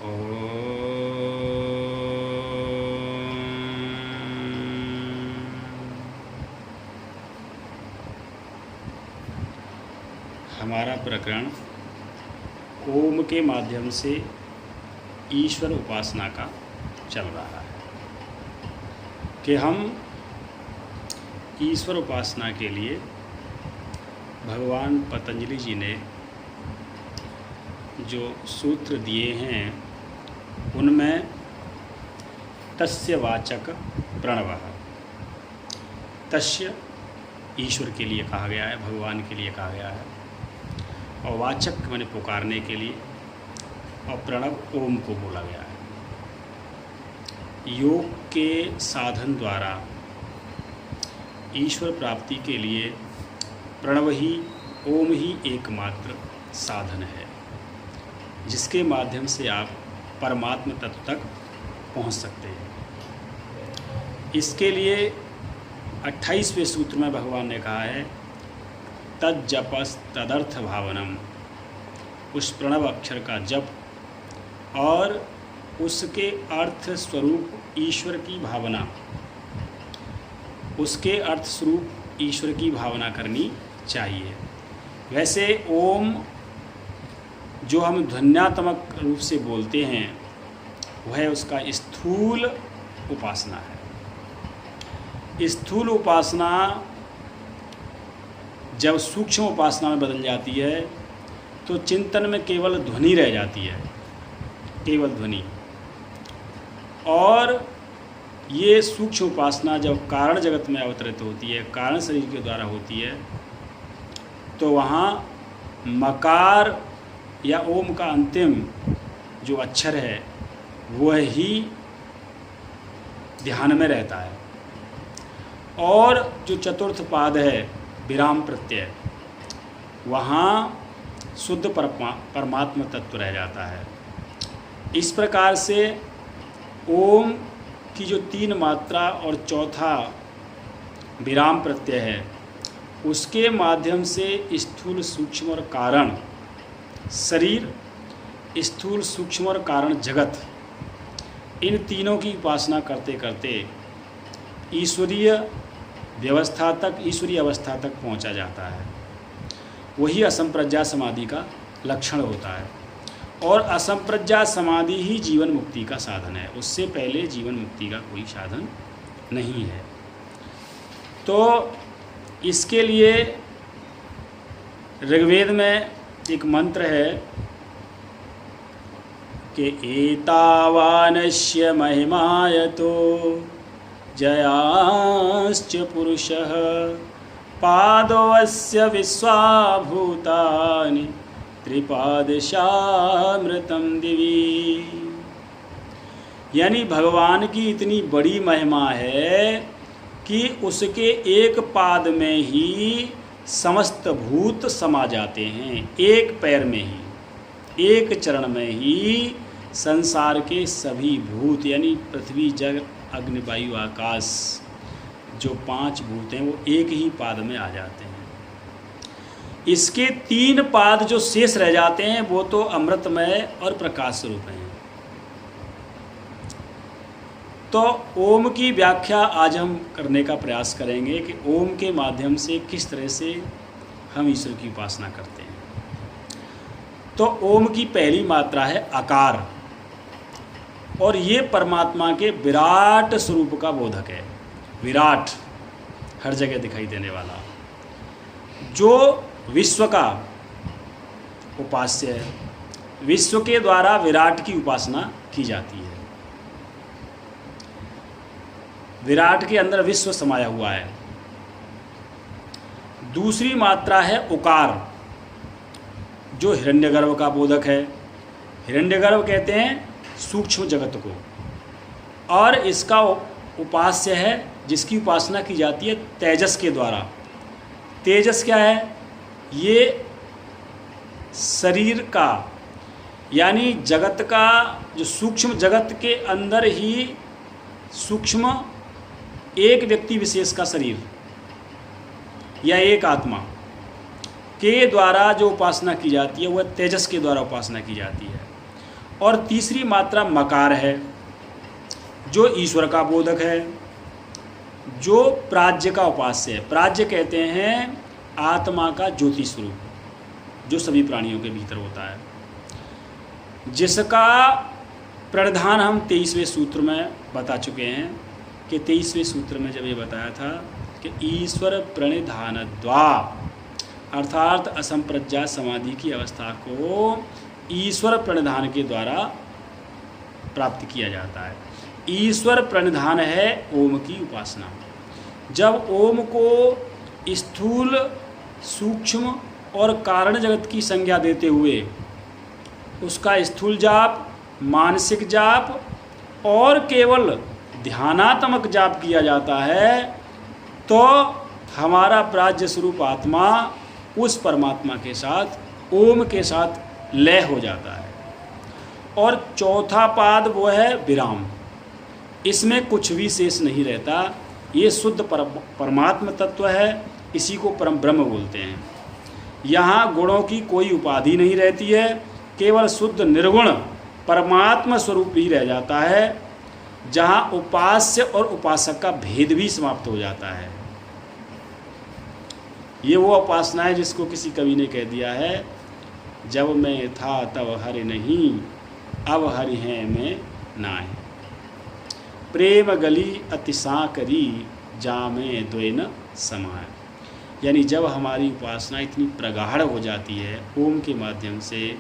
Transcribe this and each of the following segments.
हमारा प्रकरण ओम के माध्यम से ईश्वर उपासना का चल रहा है कि हम ईश्वर उपासना के लिए भगवान पतंजलि जी ने जो सूत्र दिए हैं उनमें तस्य वाचक प्रणवः, तस्य ईश्वर के लिए कहा गया है, भगवान के लिए कहा गया है, और वाचक मैंने पुकारने के लिए, और प्रणव ओम को बोला गया है। योग के साधन द्वारा ईश्वर प्राप्ति के लिए प्रणव ही, ओम ही एकमात्र साधन है जिसके माध्यम से आप परमात्म तत्व तक पहुंच सकते हैं। इसके लिए 28वें सूत्र में भगवान ने कहा है तज्जपस तदर्थ भावनम, उस प्रणव अक्षर का जप और उसके अर्थ स्वरूप ईश्वर की भावना, उसके अर्थ स्वरूप ईश्वर की भावना करनी चाहिए। वैसे ओम जो हम ध्वन्यात्मक रूप से बोलते हैं वह उसका स्थूल उपासना है। स्थूल उपासना जब सूक्ष्म उपासना में बदल जाती है तो चिंतन में केवल ध्वनि रह जाती है, केवल ध्वनि। और ये सूक्ष्म उपासना जब कारण जगत में अवतरित होती है, कारण शरीर के द्वारा होती है, तो वहाँ मकार या ओम का अंतिम जो अक्षर है वह ही ध्यान में रहता है, और जो चतुर्थ पाद है विराम प्रत्यय, वहाँ शुद्ध परमात्म तत्व रह जाता है। इस प्रकार से ओम की जो 3 मात्रा और चौथा विराम प्रत्यय है उसके माध्यम से स्थूल सूक्ष्म और कारण शरीर, स्थूल सूक्ष्म और कारण जगत, इन तीनों की उपासना करते करते ईश्वरीय व्यवस्था तक, ईश्वरीय अवस्था तक पहुंचा जाता है। वही असंप्रज्ञा समाधि का लक्षण होता है, और असंप्रज्ञा समाधि ही जीवन मुक्ति का साधन है। उससे पहले जीवन मुक्ति का कोई साधन नहीं है। तो इसके लिए ऋग्वेद में एक मंत्र है कि एतावानस्य महिमायतो जयाश्च पुरुषः पादोऽस्य विश्वाभूतानि त्रिपादशामृतं दिवि। यानी भगवान की इतनी बड़ी महिमा है कि उसके एक पाद में ही समस्त भूत समा जाते हैं, एक पैर में ही, एक चरण में ही संसार के सभी भूत, यानी पृथ्वी जल अग्नि वायु आकाश, जो 5 भूत हैं वो एक ही पाद में आ जाते हैं। इसके 3 पाद जो शेष रह जाते हैं वो तो अमृतमय और प्रकाश स्वरूप हैं। तो ओम की व्याख्या आज हम करने का प्रयास करेंगे कि ओम के माध्यम से किस तरह से हम ईश्वर की उपासना करते हैं। तो ओम की पहली मात्रा है आकार, और ये परमात्मा के विराट स्वरूप का बोधक है। विराट, हर जगह दिखाई देने वाला, जो विश्व का उपास्य है। विश्व के द्वारा विराट की उपासना की जाती है। विराट के अंदर विश्व समाया हुआ है। दूसरी मात्रा है उकार, जो हिरण्यगर्भ का बोधक है। हिरण्यगर्भ कहते हैं सूक्ष्म जगत को, और इसका उपास्य है, जिसकी उपासना की जाती है तेजस के द्वारा। तेजस क्या है? ये शरीर का, यानी जगत का, जो सूक्ष्म जगत के अंदर ही सूक्ष्म एक व्यक्ति विशेष का शरीर या एक आत्मा के द्वारा जो उपासना की जाती है वह तेजस के द्वारा उपासना की जाती है। और तीसरी मात्रा मकार है, जो ईश्वर का बोधक है, जो प्राज्य का उपास्य है। प्राज्य कहते हैं आत्मा का ज्योति स्वरूप, जो सभी प्राणियों के भीतर होता है, जिसका प्रणिधान हम 23वें सूत्र में बता चुके हैं कि 23वें सूत्र में जब ये बताया था कि ईश्वर प्रणिधान द्वा, अर्थात असंप्रज्ञात समाधि की अवस्था को ईश्वर प्रणिधान के द्वारा प्राप्त किया जाता है। ईश्वर प्रणिधान है ओम की उपासना। जब ओम को स्थूल, सूक्ष्म और कारण जगत की संज्ञा देते हुए उसका स्थूल जाप, मानसिक जाप और केवल ध्यानात्मक जाप किया जाता है, तो हमारा प्राज्य स्वरूप आत्मा उस परमात्मा के साथ, ओम के साथ लय हो जाता है। और चौथा पाद वो है विराम। इसमें कुछ भी शेष नहीं रहता। ये शुद्ध परमात्म तत्व है, इसी को परम ब्रह्म बोलते हैं। यहाँ गुणों की कोई उपाधि नहीं रहती है, केवल शुद्ध निर्गुण परमात्मा स्वरूप ही रह जाता है, जहाँ उपास्य और उपासक का भेद भी समाप्त हो जाता है। ये वो उपासना है जिसको किसी कवि ने कह दिया है, जब मैं था तब हरि नहीं, अब हरि हैं मैं नाहीं। प्रेम गली अतिशा करी, जामे द्वेन समाय। यानी जब हमारी उपासना इतनी प्रगाढ़ हो जाती है ओम के माध्यम से,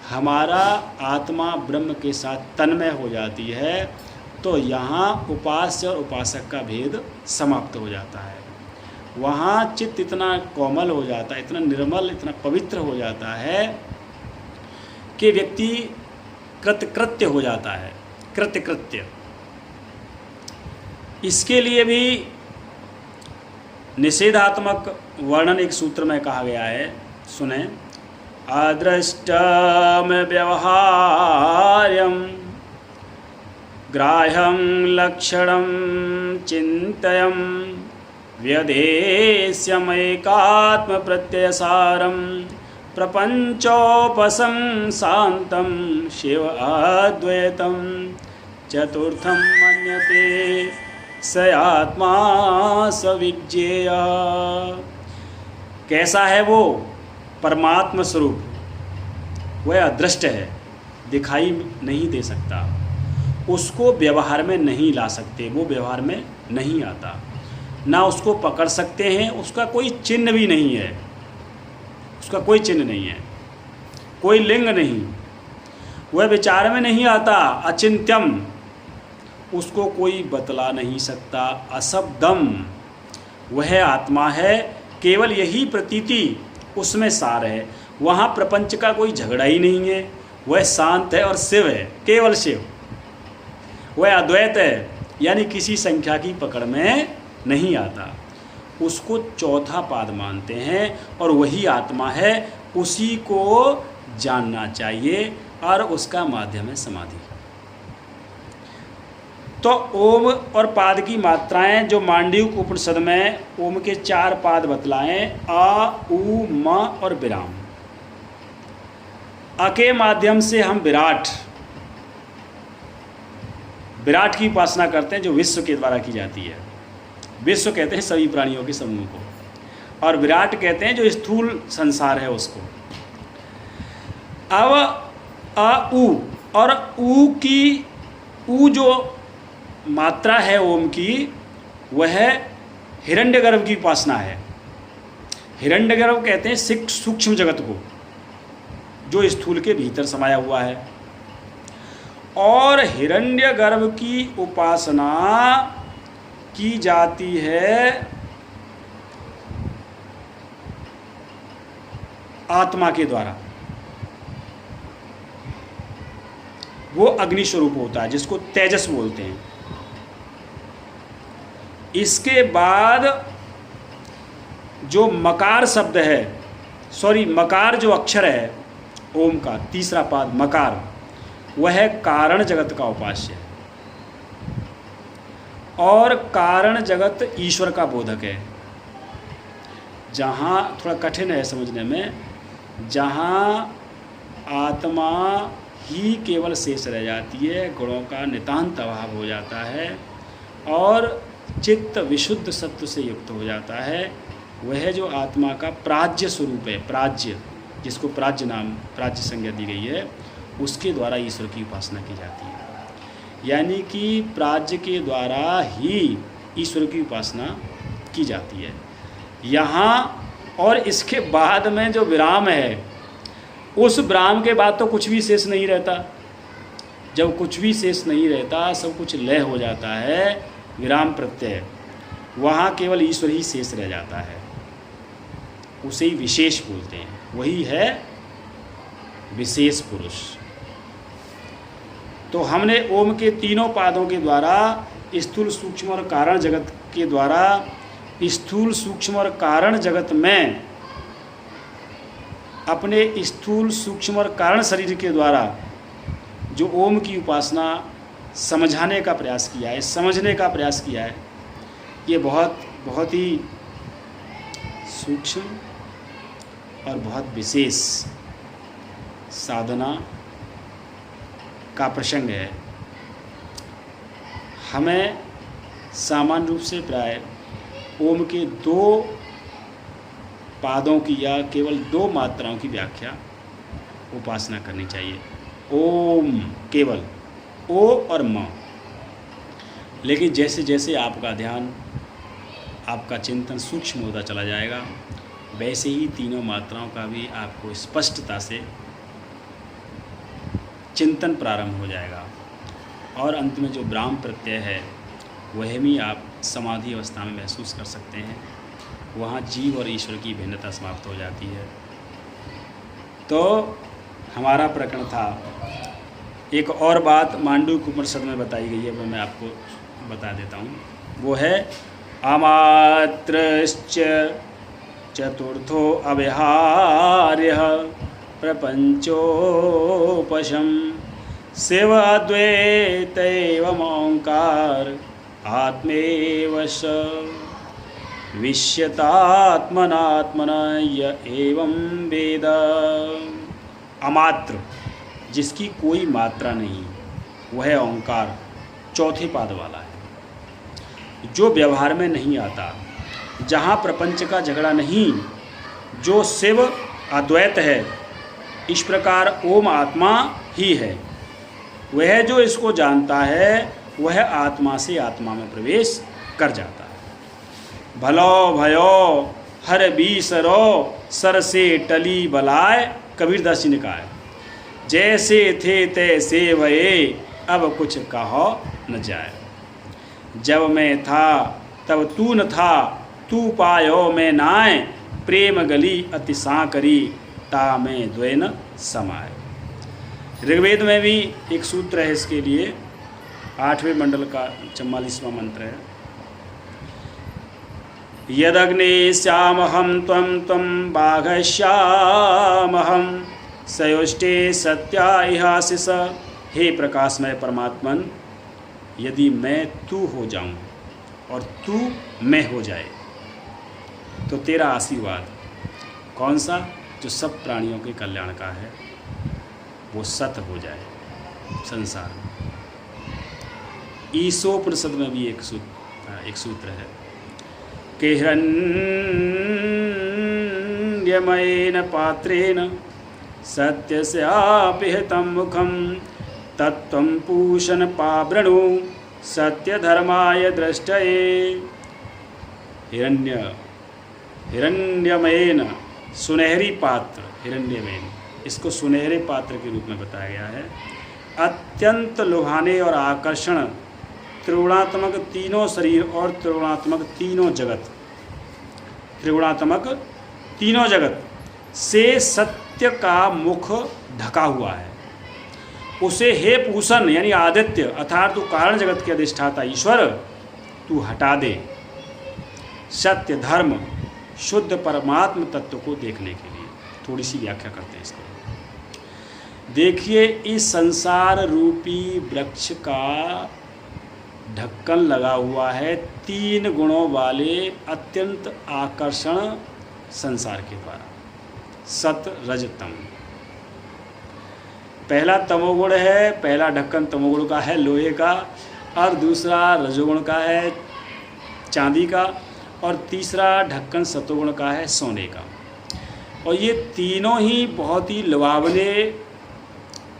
हमारा आत्मा ब्रह्म के साथ तन्मय हो जाती है, तो यहाँ उपास्य और उपासक का भेद समाप्त हो जाता है। वहाँ चित्त इतना कोमल हो जाता है, इतना निर्मल, इतना पवित्र हो जाता है कि व्यक्ति कृतकृत्य हो जाता है। कृत्य इसके लिए भी निषेधात्मक वर्णन एक सूत्र में कहा गया है, सुने। अदृष्टम व्यवहार्यम ग्राह्यं लक्षणं चिन्तयं व्यदेश्यमेकात्म प्रत्ययसारं प्रपंचोपसंशान्तं शिव अद्वैतं चतुर्थं मन्यते स आत्मा सविज्ञेय। कैसा है वो परमात्म स्वरूप? वह अदृष्ट है, दिखाई नहीं दे सकता, उसको व्यवहार में नहीं ला सकते, वो व्यवहार में नहीं आता, ना उसको पकड़ सकते हैं, उसका कोई चिन्ह भी नहीं है, उसका कोई चिन्ह नहीं है, कोई लिंग नहीं, वह विचार में नहीं आता। अचिंत्यम, उसको कोई बतला नहीं सकता। अशब्दम, वह आत्मा है, केवल यही प्रतीति उसमें सार है। वहाँ प्रपंच का कोई झगड़ा ही नहीं है, वह शांत है और शिव है, केवल शिव। वह अद्वैत है, यानी किसी संख्या की पकड़ में नहीं आता। उसको चौथा पाद मानते हैं और वही आत्मा है, उसी को जानना चाहिए और उसका माध्यम है समाधि। तो ओम और पाद की मात्राएं जो मांडव्य उपनिषद में ओम के 4 पाद बतलाएं, आ, उ, म और विराम। अ के माध्यम से हम विराट की उपासना करते हैं, जो विश्व के द्वारा की जाती है। विश्व कहते हैं सभी प्राणियों के समूह को, और विराट कहते हैं जो स्थूल संसार है उसको। अब अ, उ, और उ की, उ जो मात्रा है ओम की, वह हिरण्यगर्भ की उपासना है। हिरण्यगर्भ कहते हैं सूक्ष्म जगत को, जो स्थूल के भीतर समाया हुआ है। और हिरण्यगर्भ की उपासना की जाती है आत्मा के द्वारा। वो अग्नि स्वरूप होता है, जिसको तेजस बोलते हैं। इसके बाद जो मकार शब्द है, मकार जो अक्षर है ओम का, तीसरा पाद मकार, वह कारण जगत का उपास्य है। और कारण जगत ईश्वर का बोधक है। जहाँ थोड़ा कठिन है समझने में, जहाँ आत्मा ही केवल शेष रह जाती है, गुणों का नितांत अभाव हो जाता है और चित्त विशुद्ध सत्व से युक्त हो जाता है। वह जो आत्मा का प्राज्य स्वरूप है, प्राज्य, जिसको प्राज्य नाम, प्राज्य संज्ञा दी गई है, उसके द्वारा ईश्वर की उपासना की जाती है। यानी कि प्राज्य के द्वारा ही ईश्वर की उपासना की जाती है। यहाँ और इसके बाद में जो विराम है, उस विराम के बाद तो कुछ भी शेष नहीं रहता। जब कुछ भी शेष नहीं रहता, सब कुछ लय हो जाता है, विराम प्रत्यय, वहाँ केवल ईश्वर ही शेष रह जाता है। उसे ही विशेष बोलते हैं, वही है विशेष पुरुष। तो हमने ओम के तीनों पादों के द्वारा स्थूल, सूक्ष्म और कारण जगत के द्वारा, स्थूल, सूक्ष्म और कारण जगत में अपने स्थूल, सूक्ष्म और कारण शरीर के द्वारा जो ओम की उपासना समझाने का प्रयास किया है, समझने का प्रयास किया है, ये बहुत ही सूक्ष्म और बहुत विशेष साधना का प्रसंग है। हमें सामान्य रूप से प्राय ओम के 2 पादों की या केवल 2 मात्राओं की व्याख्या, उपासना करनी चाहिए। ओम केवल ओ और म। लेकिन जैसे जैसे आपका ध्यान, आपका चिंतन सूक्ष्म होता चला जाएगा, वैसे ही तीनों मात्राओं का भी आपको स्पष्टता से चिंतन प्रारंभ हो जाएगा। और अंत में जो ब्राह्म प्रत्यय है, वह भी आप समाधि अवस्था में महसूस कर सकते हैं। वहाँ जीव और ईश्वर की भिन्नता समाप्त हो जाती है। तो हमारा प्रकरण था। एक और बात मांडूक्य उपनिषद में बताई गई है, वो मैं आपको बता देता हूँ। वो है अमात्रश्च चतुर्थो अव्यहार्यः प्रपंचोपशम शिव अद्वैतैवमोंकार आत्मेव स विश्यतात्मनात्मना य एवं वेद। अमात्र, जिसकी कोई मात्रा नहीं, वह ओंकार चौथे पाद वाला है, जो व्यवहार में नहीं आता, जहाँ प्रपंच का झगड़ा नहीं, जो शिव अद्वैत है। इस प्रकार ओम आत्मा ही है। वह जो इसको जानता है, वह आत्मा से आत्मा में प्रवेश कर जाता है। भलो भयो हर बीसरो सर से टली बलाय, कबीरदास जी ने कहा है, जैसे थे तैसे भये अब कुछ कहो न जाए। जब मैं था तब तू न था, तू पायो मैं नाय, प्रेम गली अति सांकरी ता में द्वैन समाय। ऋग्वेद में भी एक सूत्र है इसके लिए, 8वें मंडल का 44वां मंत्र है। यदग्ने श्यामहं त्वं त्वं बाघश्यामहं सयोष्टे सत्या इहासिस। हे प्रकाशमय परमात्मन, यदि मैं तू हो जाऊं और तू मैं हो जाए, तो तेरा आशीर्वाद कौन सा, जो सब प्राणियों के कल्याण का है, वो सत हो जाए संसार में। ईशोपनिषद में भी एक सूत्र है कि हिरण्यमयेन पात्रेण सत्यस्यापिहितं मुखं तत्त्वं पूषण पावृणु सत्यधर्माय दृष्टये। हिरण्यमयेन, सुनहरी पात्र, हिरण्यमयेन, इसको सुनहरे पात्र के रूप में बताया गया है। अत्यंत लुभाने और आकर्षण, त्रिगुणात्मक तीनों शरीर और त्रिगुणात्मक तीनों जगत से सत्य का मुख ढका हुआ है। उसे हे पूषण यानी आदित्य अर्थात तू कारण जगत के अधिष्ठाता ईश्वर, तू हटा दे सत्य, धर्म, शुद्ध परमात्म तत्व को देखने के लिए। थोड़ी सी व्याख्या करते हैं इसको। देखिए, इस संसार रूपी वृक्ष का ढक्कन लगा हुआ है 3 गुणों वाले अत्यंत आकर्षण संसार के द्वारा, सत रज तम। पहला तमोगुण है, पहला ढक्कन तमोगुण का है लोहे का, और दूसरा रजोगुण का है चांदी का, और तीसरा ढक्कन सतोगुण का है सोने का। और ये तीनों ही बहुत ही लुभावने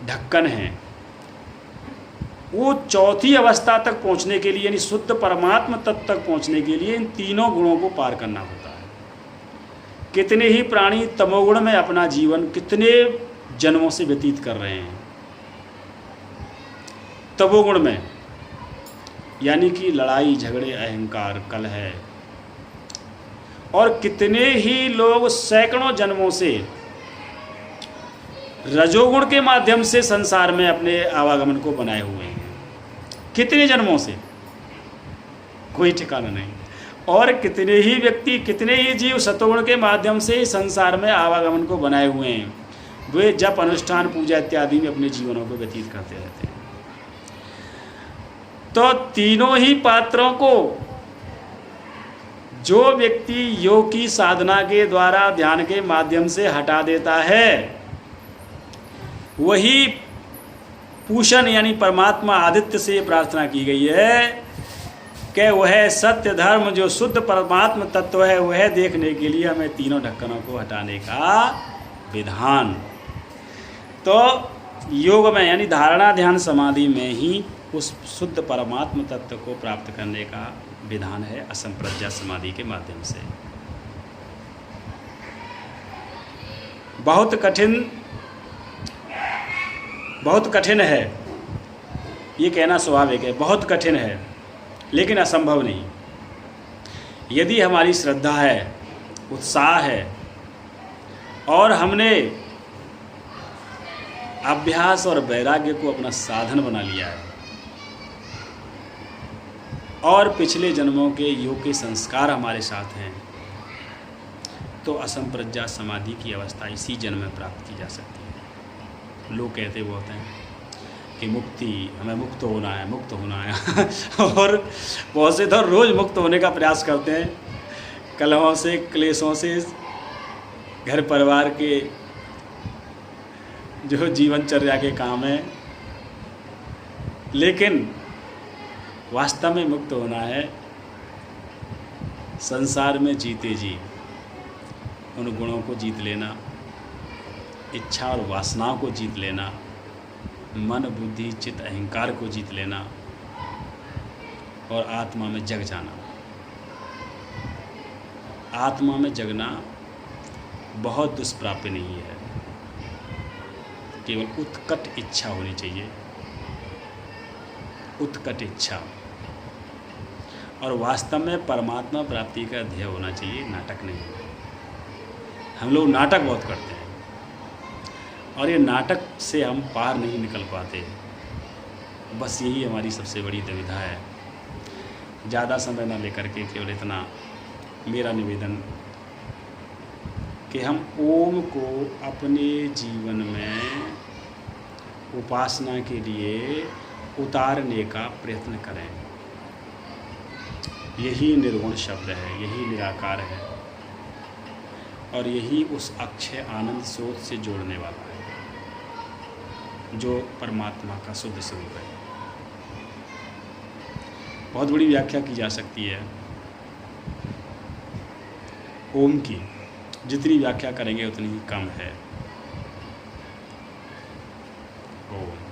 ढक्कन हैं। वो चौथी अवस्था तक पहुंचने के लिए, यानी शुद्ध परमात्मा तत्व तक पहुंचने के लिए इन तीनों गुणों को पार करना होता है। कितने ही प्राणी तमोगुण में अपना जीवन कितने जन्मों से व्यतीत कर रहे हैं, तमोगुण में, यानी कि लड़ाई झगड़े अहंकार कलह। और कितने ही लोग सैकड़ों जन्मों से रजोगुण के माध्यम से संसार में अपने आवागमन को बनाए हुए हैं। कितने जन्मों से, कोई ठिकाना नहीं। और कितने ही व्यक्ति, कितने ही जीव सतोगुण के माध्यम से संसार में आवागमन को बनाए हुए हैं। वे जप अनुष्ठान पूजा इत्यादि में अपने जीवनों को व्यतीत करते रहते हैं। तो तीनों ही पात्रों को जो व्यक्ति योग की साधना के द्वारा ध्यान के माध्यम से हटा देता है, वही पूषण यानी परमात्मा आदित्य से प्रार्थना की गई है कि वह सत्य धर्म जो शुद्ध परमात्मा तत्व है वह देखने के लिए हमें तीनों ढक्कनों को हटाने का विधान। तो योग में यानी धारणा ध्यान समाधि में ही उस शुद्ध परमात्मा तत्व को प्राप्त करने का विधान है असंप्रज्ञा समाधि के माध्यम से। बहुत कठिन है, ये कहना स्वाभाविक है, बहुत कठिन है, लेकिन असंभव नहीं। यदि हमारी श्रद्धा है, उत्साह है, और हमने अभ्यास और वैराग्य को अपना साधन बना लिया है, और पिछले जन्मों के योग के संस्कार हमारे साथ हैं, तो असंप्रज्ञा समाधि की अवस्था इसी जन्म में प्राप्त की जा सकती है। लोग कहते वो होते हैं कि मुक्ति, हमें मुक्त होना है, मुक्त होना है और बहुत से तो रोज़ मुक्त होने का प्रयास करते हैं, कलहों से, क्लेशों से, घर परिवार के जो जीवनचर्या के काम हैं। लेकिन वास्तव में मुक्त होना है संसार में जीते जी उन गुणों को जीत लेना, इच्छा और वासनाओं को जीत लेना, मन बुद्धि चित्त अहंकार को जीत लेना, और आत्मा में जग जाना। आत्मा में जगना बहुत दुष्प्राप्य नहीं है, केवल उत्कट इच्छा होनी चाहिए, उत्कट इच्छा। और वास्तव में परमात्मा प्राप्ति का ध्येय होना चाहिए, नाटक नहीं। हम लोग नाटक बहुत करते हैं, और ये नाटक से हम पार नहीं निकल पाते। बस यही हमारी सबसे बड़ी दुविधा है। ज़्यादा समय ना लेकर के केवल इतना मेरा निवेदन कि हम ओम को अपने जीवन में उपासना के लिए उतारने का प्रयत्न करें। यही निर्गुण शब्द है, यही निराकार है, और यही उस अक्षय आनंद स्रोत से जोड़ने वाला है जो परमात्मा का शुद्ध स्वरूप है। बहुत बड़ी व्याख्या की जा सकती है ओम की, जितनी व्याख्या करेंगे उतनी ही कम है। ओम।